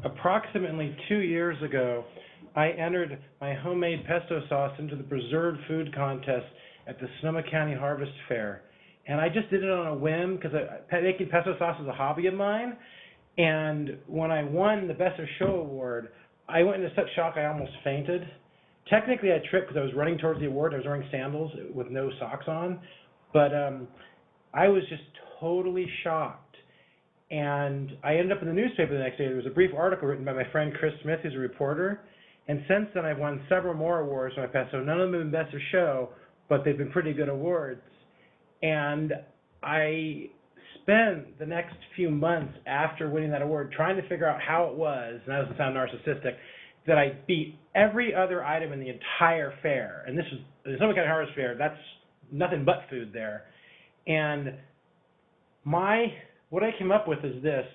Approximately 2 years ago, I entered my homemade pesto sauce into the preserved food contest at the Sonoma County Harvest Fair. And I just did it on a whim because making pesto sauce is a hobby of mine. And when I won the Best of Show award, I went into such shock I almost fainted. Technically, I tripped because I was running towards the award. I was wearing sandals with no socks on. But I was just totally shocked. And I ended up in the newspaper the next day. There was a brief article written by my friend Chris Smith, who's a reporter. And since then, I've won several more awards for my pesto. None of them have been Best of Show, but they've been pretty good awards. And I spent the next few months after winning that award trying to figure out how it was, and that doesn't sound narcissistic, that I beat every other item in the entire fair. And this was the Sonoma County Harvest Fair. That's nothing but food there. And what I came up with is this.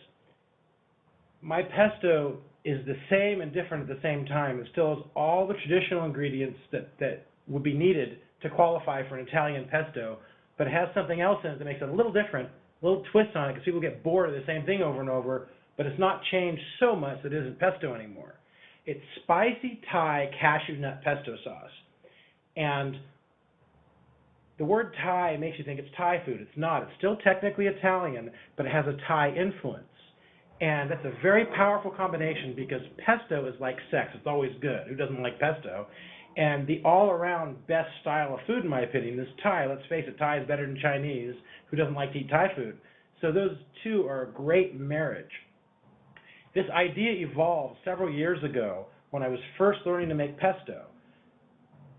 My pesto is the same and different at the same time. It still has all the traditional ingredients that would be needed to qualify for an Italian pesto, but it has something else in it that makes it a little different, a little twist on it, because people get bored of the same thing over and over, but it's not changed so much that it isn't pesto anymore. It's spicy Thai cashew nut pesto sauce. And the word Thai makes you think it's Thai food. It's not. It's still technically Italian, but it has a Thai influence. And that's a very powerful combination because pesto is like sex. It's always good. Who doesn't like pesto? And the all-around best style of food, in my opinion, is Thai. Let's face it, Thai is better than Chinese. Who doesn't like to eat Thai food? So those two are a great marriage. This idea evolved several years ago when I was first learning to make pesto.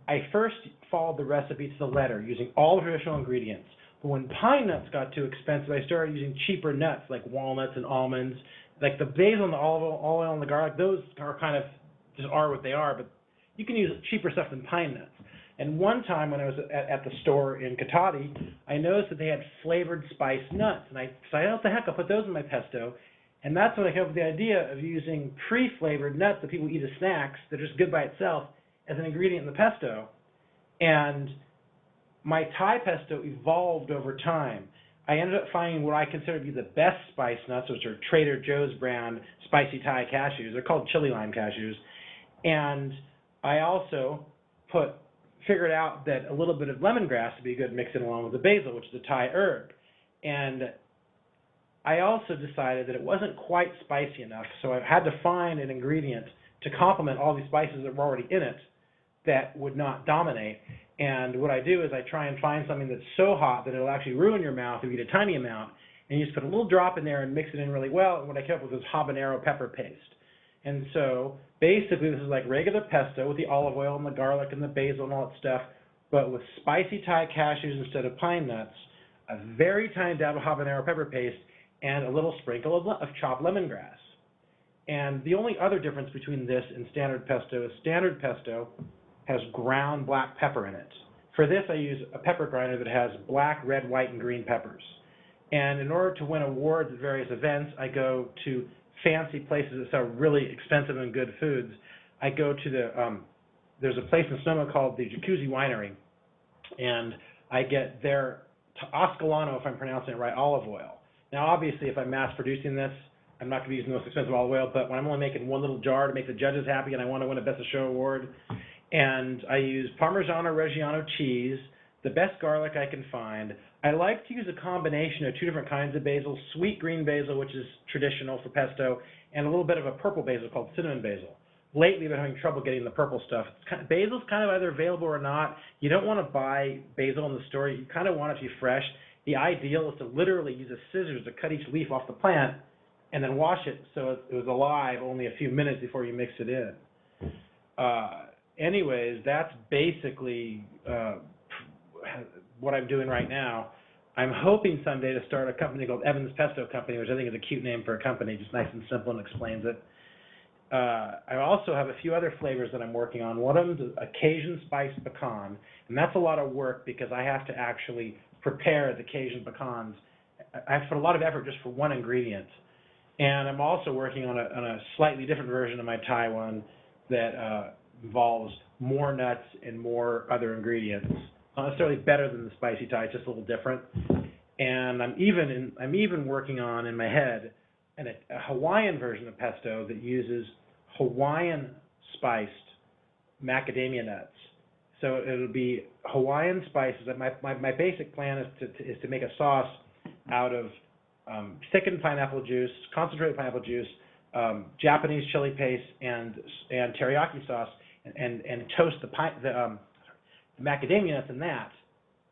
I first followed the recipe to the letter using all the traditional ingredients. But when pine nuts got too expensive, I started using cheaper nuts like walnuts and almonds. Like the basil and the olive oil and the garlic, those are kind of just are what they are, but you can use cheaper stuff than pine nuts. And one time when I was at the store in Cotati, I noticed that they had flavored spiced nuts. And I decided, what the heck, I'll put those in my pesto. And that's when I came up with the idea of using pre-flavored nuts that people eat as snacks that are just good by itself as an ingredient in the pesto. And my Thai pesto evolved over time. I ended up finding what I consider to be the best spiced nuts, which are Trader Joe's brand spicy Thai cashews. They're called chili lime cashews. And I also figured out that a little bit of lemongrass would be good mixing along with the basil, which is a Thai herb. And I also decided that it wasn't quite spicy enough, so I had to find an ingredient to complement all these spices that were already in it that would not dominate. And what I do is I try and find something that's so hot that it'll actually ruin your mouth if you eat a tiny amount, and you just put a little drop in there and mix it in really well. And what I came up with was habanero pepper paste. And so basically this is like regular pesto with the olive oil and the garlic and the basil and all that stuff, but with spicy Thai cashews instead of pine nuts, a very tiny dab of habanero pepper paste, and a little sprinkle of chopped lemongrass. And the only other difference between this and standard pesto is standard pesto has ground black pepper in it. For this, I use a pepper grinder that has black, red, white, and green peppers. And in order to win awards at various events, I go to fancy places that sell really expensive and good foods. I go to there's a place in Sonoma called the Jacuzzi Winery, and I get their Ascalano, if I'm pronouncing it right, olive oil. Now, obviously, if I'm mass producing this, I'm not going to be using the most expensive olive oil, but when I'm only making one little jar to make the judges happy and I want to win a Best of Show award, and I use Parmigiano Reggiano cheese, the best garlic I can find. I like to use a combination of two different kinds of basil, sweet green basil, which is traditional for pesto, and a little bit of a purple basil called cinnamon basil. Lately, I've been having trouble getting the purple stuff. Basil's kind of either available or not. You don't want to buy basil in the store. You kind of want it to be fresh. The ideal is to literally use a scissors to cut each leaf off the plant and then wash it so it was alive only a few minutes before you mix it in. Anyways, that's basically what I'm doing right now. I'm hoping someday to start a company called Evans Pesto Company, which I think is a cute name for a company, just nice and simple and explains it. I also have a few other flavors that I'm working on. One of them is a Cajun spiced pecan, and that's a lot of work because I have to actually prepare the Cajun pecans. I have to put a lot of effort just for one ingredient. And I'm also working on a slightly different version of my Thai one that involves more nuts and more other ingredients. Not necessarily better than the spicy Thai, it's just a little different. And I'm even working on, in my head, a Hawaiian version of pesto that uses Hawaiian spiced macadamia nuts. So it'll be Hawaiian spices. My basic plan is to make a sauce out of thickened pineapple juice, concentrated pineapple juice, Japanese chili paste, and teriyaki sauce, and toast the macadamia nuts in that,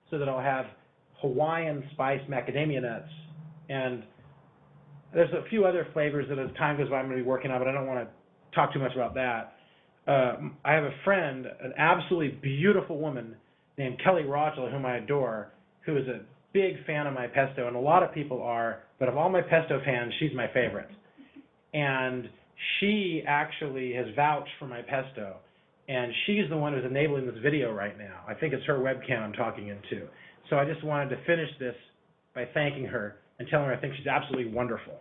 so that I'll have Hawaiian spiced macadamia nuts. And there's a few other flavors that as time goes by I'm going to be working on, but I don't want to talk too much about that. I have a friend, an absolutely beautiful woman named Kelly Rosa, whom I adore, who is a big fan of my pesto, and a lot of people are, but of all my pesto fans, she's my favorite. And she actually has vouched for my pesto, and she's the one who's enabling this video right now. I think it's her webcam I'm talking into. So I just wanted to finish this by thanking her and telling her I think she's absolutely wonderful.